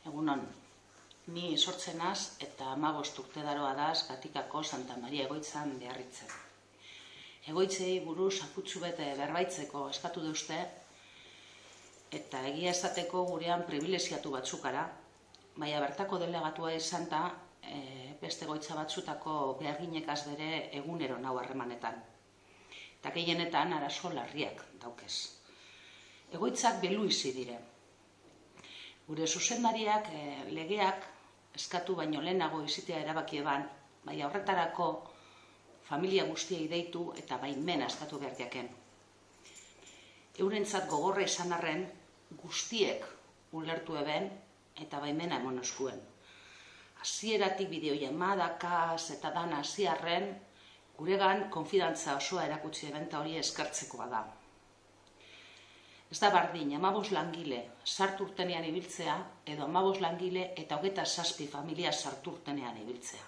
Egunon, ni sortzen naz eta 15 urte daroa daz Gatikako Santa Maria egoitzan Beharritzen. Egoitzei buruz akutsu bete berbaitzeko eskatu deuzte, eta egia esateko gurean pribileziatu batzukara, baina bertako delegatua izan da beste egoitza batzutako beharginekaz bere egunero nau harremanetan. Eta gehienetan arazo larriak daukez. Egoitzak beluizi dire. Gure zuzendariak legeak eskatu baino lehenago izitea erabaki eban, baina horretarako familia guztiei deitu eta baimena eskatu behar diaken. Eurentzat gogorra izan arren, guztiek ulertu eben eta baimena emon eskuen. Hasieratik bideoia madakaz eta dan hasiarren, guregan konfidantza osoa erakutsi ebenta hori eskertzekoa da. Ez da bardin, 15 langile sartu urtenean ibiltzea, edo 15 langile eta 27 familia sartu urtenean ibiltzea.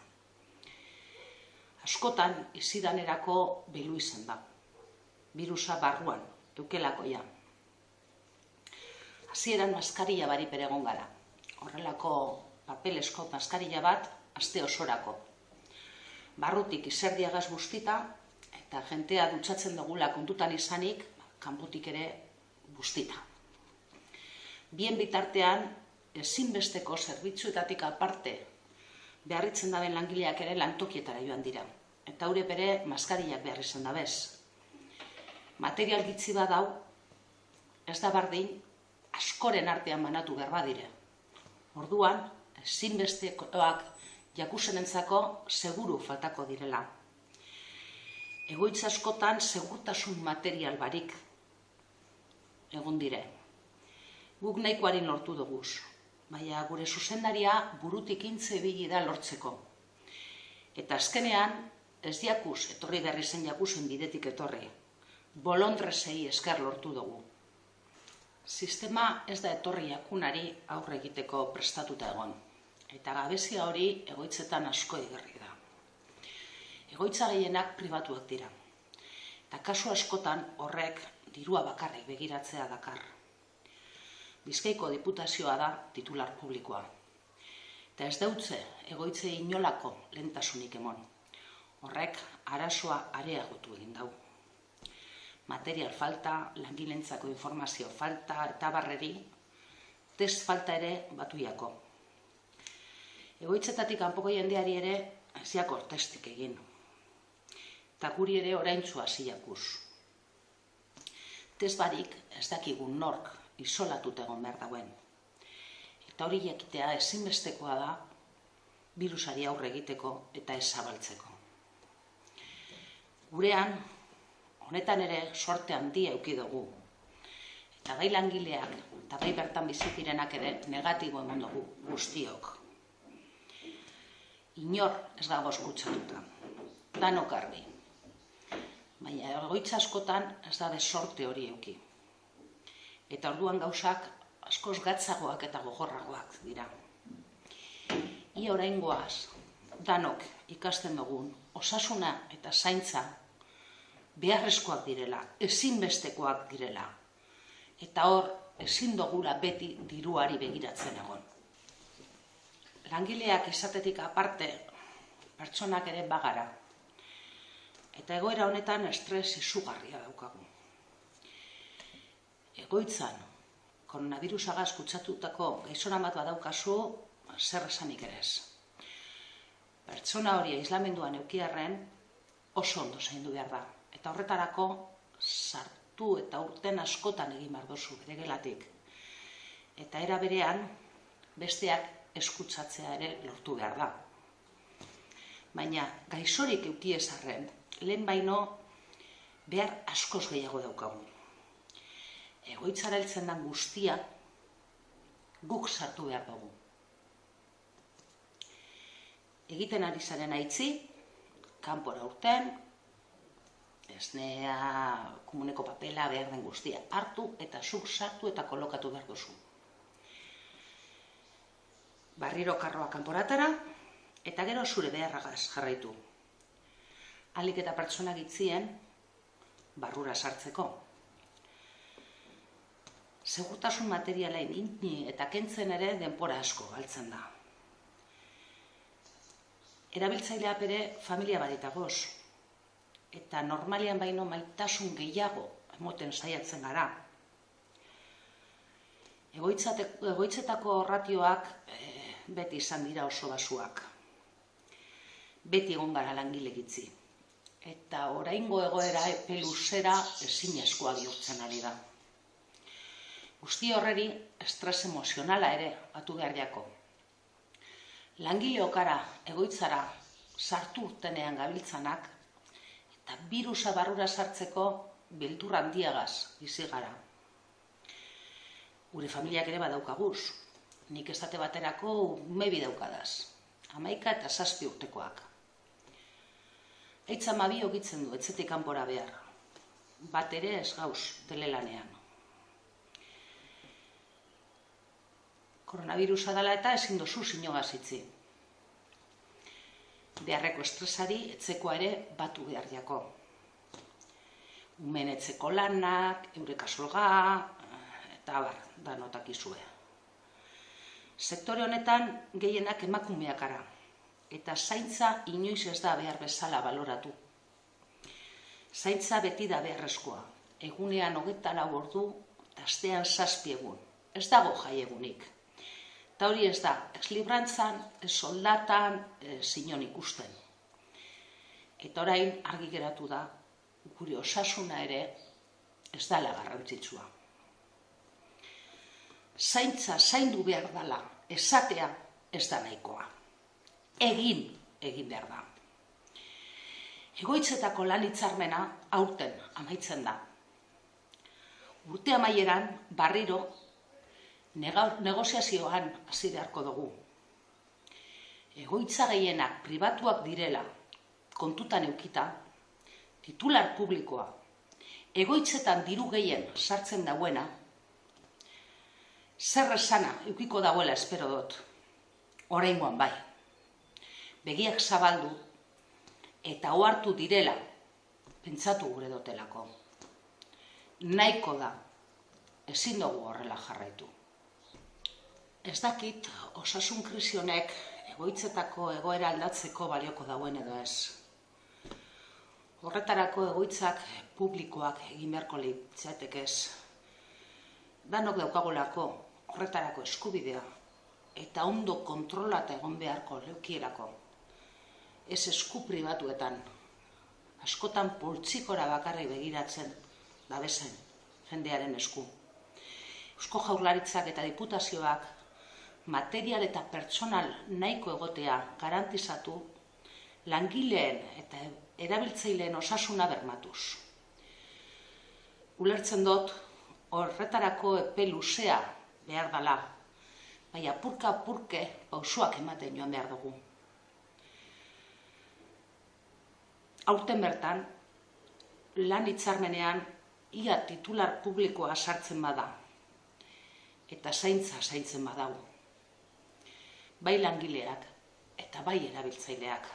Askotan, izidanerako belu izen da. Birusa barruan, eukelakoia. Hasieran maskarilla bari peregon gara. Horrelako papelesko maskarilla bat, aste osorako. Barrutik izerdiagaz guztita, eta jentea dutxatzen dugula kontutan izanik, kanpotik ere guztita. Bien bitartean, ezinbesteko zerbitzuetatik aparte, Beharritzen daben langileak ere lantokietara joan dira. Eta haure bere maskarillak behar izan dabez. Material gitzi badau, ez da bardin, askoren artean banatu behar badire. Orduan, ezinbestekoak jakusenentzako seguru faltako direla. Egoitza askotan segurtasun material barik egon dire. Guk nahikoarin lortu duguz, baina gure zuzendaria burutik intze ibili da lortzeko. Eta azkenean, ez jakuz, etorri berri zen jakuzen bidetik etorri. Bolondresei esker lortu dugu. Sistema ez da etorri jakunari aurre egiteko prestatuta egon. Eta gabezia hori egoitzetan asko egerri da. Egoitza gehienak pribatuak dira. Eta kasu askotan horrek dirua bakarrik begiratzea dakar. Bizkaiko diputazioa da titular publikoa. Eta ez deutze egoitzei inolako lehentasunik emon. Horrek arazoa areagotu egin dau. Material falta, langilentzako informazio falta eta barreri, test falta ere batuiako. Egoitzetatik kanpoko jendeari ere eziako testik egin. Eta guri ere oraintzu hasiakuz. Test barik ez dakigun nork isolatut egon behar dauen. Eta hori jakitea ezinbestekoa da birusari aurre egiteko eta ez zabaltzeko. Gurean, honetan ere sorte handia eduki dugu. Eta bai langileak eta bai bertan bizitirenak ere negatibo emon dugu guztiok. Inor ez dago eskutsatuta, danok argi. Baina egoitza askotan ez da sorte hori eduki. Eta orduan gauzak askoz gatzagoak eta gogorragoak dira. Ia oraingoaz, danok ikasten dugun, osasuna eta zaintza beharrezkoak direla, ezinbestekoak direla. Eta hor, ezin dugula beti diruari begiratzen egon. Langileak izatetik aparte, pertsonak ere bagara. Eta egoera honetan estres izugarria daukagu. Egoitzan, koronavirusagaz kutsatutako gaixoran bat badaukazu, zer esanik ere ez. Pertsona hori aislamenduan eukiarren oso ondo zaindu behar da. Eta horretarako sartu eta urten askotan egin behar dozu bere gelatik. Eta era berean, besteak eskutsatzea ere lortu behar da. Baina gaixorik eukiezarren, lehen baino behar askoz gehiago daukagu. Egoitzara heltzen den guztia guk sartu behar dugu. Egiten ari zaren aitzi, kanpora urten, esnea, komuneko papela behar den guztia hartu eta zuk sartu eta kolokatu behar duzu. Barriro karroa kanporatara eta gero zure beharragaz jarraitu. Alik eta pertsona gitzien barrura sartzeko. segurtasun materialain intni eta kentzen ere denbora asko galtzen da. Erabiltzailea bere familia baritagoz, eta normalian baino maitasun gehiago emoten saiatzen gara. Egoitzetako ratioak beti izan dira oso basuak. Beti egon gara langile gitzi. Eta oraingo egoera epe luzera ezinezkoa bihurtzen ari da. Guzti horreri estres emozionala ere batu behar jako. Langile okara egoitzara sartu urtenean gabiltzanak eta birusa barrura sartzeko beldur handiagaz bizi gara. Gure familiak ere badaukaguz. Nik esate baterako umebi daukadaz. 11 eta 7 urtekoak. Eitz 12 ogitzen du, etxetik kanpora behar. Bat ere ez gauz telelanean. Koronavirusa dela eta ezin dozu sinogaz itzi. Beharreko estresari etzekoa ere batu behar jako. Umen etzeko lanak, eureka solga, eta danotak izue. Sektore honetan gehienak emakumeak gara, eta zaintza inoiz ez da behar bezala baloratu. Zaintza beti da beharrezkoa, egunean 24 ordu eta astean 7 egun. Ez dago jai egunik. Eta hori ez da, ez librantzan, ez soldatan, zinon ikusten. Eta orain argi geratu da, gure osasuna ere ez dala garrantzitsua. Zaintza zaindu behar dela, esatea ez da nahikoa. Egin behar da. Egoitzetako lan hitzarmena aurten amaitzen da. Urte amaieran barriro negoziazioan hasi beharko dugu. Egoitza gehienak pribatuak direla kontutan eukita, titular publikoa, egoitzetan diru gehien sartzen dauena, zer esana eukiko dagoela espero dut, oraingoan bai. Begiak zabaldu eta ohartu direla, pentsatu gure dotelako. Nahiko da, ezin dugu horrela jarraitu. Ez dakit osasun krisi honek egoitzetako egoera aldatzeko balioko dauen edo ez. Horretarako egoitzak publikoak egin beharko litzatekez. Danok daukagolako horretarako eskubidea eta ondo kontrolata egon beharko leukielako. Ez esku pribatuetan, askotan poltsikora bakarrik begiratzen dabezen jendearen esku. Eusko Jaurlaritzak eta diputazioak material eta pertsonal nahiko egotea garantizatu langileen eta erabiltzaileen osasuna bermatuz. Ulertzen dut horretarako epe luzea behar dela, baina apurka-apurke pausoak ematen joan behar dugu. Aurten bertan, lan hitzarmenean ia titular publikoa sartzen bada, eta zaintzen badago. Bai langileak eta bai erabiltzaileak.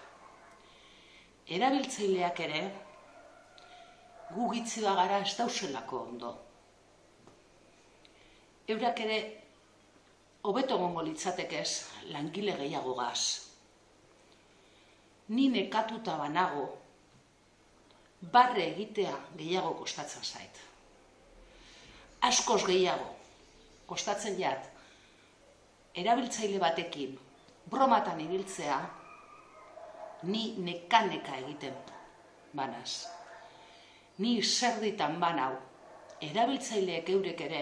Erabiltzaileak ere gu gitzi bagara ez dauzelako ondo. Eurak ere hobeto egongo litzatekez langile gehiagogaz. Ni nekatuta banago, barre egitea gehiago kostatzen zait. Askoz gehiago kostatzen jat, erabiltzaile batekin bromatan ibiltzea, ni neka egiten banaz. Ni zerditan banau, erabiltzaileek eurek ere,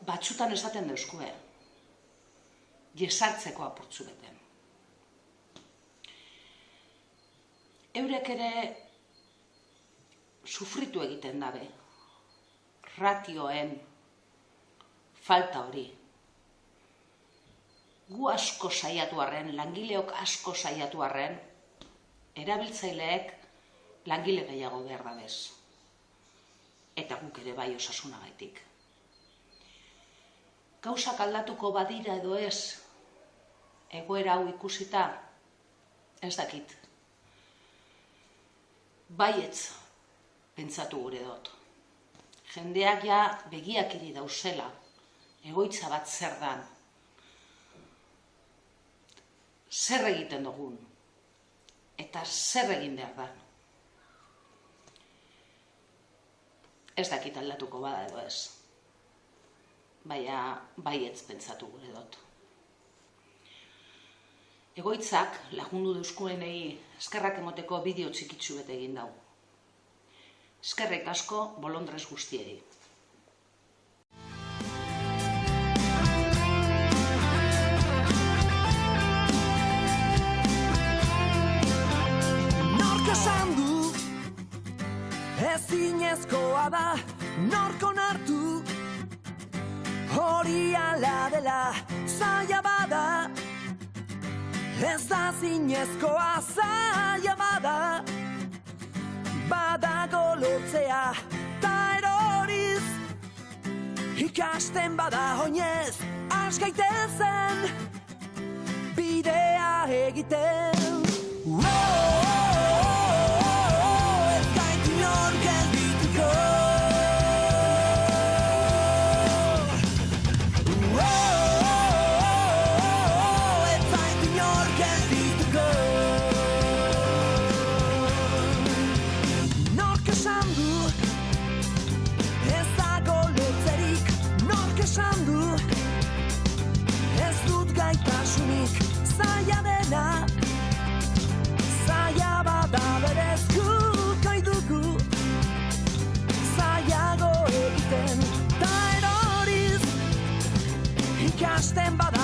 batzutan esaten deuskue, jesartzeko apurtzu beten. Eurek ere sufritu egiten dabe, ratioen falta hori. Gu asko saiatu arren, langileok asko saiatu arren, erabiltzaileek langile gehiago behar dabez. Eta guk ere bai osasunagaitik. Gauzak aldatuko badira edo ez, egoera hau ikusita, ez dakit. Baietz pentsatu gure dut. jendeak ja begiak iri dauzela, egoitza bat zer dan, zer egiten dugun, eta zer egin behar da. Ez dakit aldatuko bada edo ez, baina baietz pentsatu gure dut. Egoitzak lagundu deuskuenei eskerrak emoteko bideo txikitsu bete egin dau. Eskerrik asko bolondrez guztiei. Nork esan du ezinezkoa da, nork onartu hori ala dela, zaila bada ez da zinezkoa, zaila bada badago lotzea ta eroriz ikasten bada oinez has gaitezen bidea egiten. Ez gaitu nor geldituko, ez gaitu nor geldituko. Nork esan du ez dago lotzerik, nork esan du ez dut gaitasunik, zaila dena, zaila bada berez guk dugu, zailago egiten, ta eroriz ikasten bada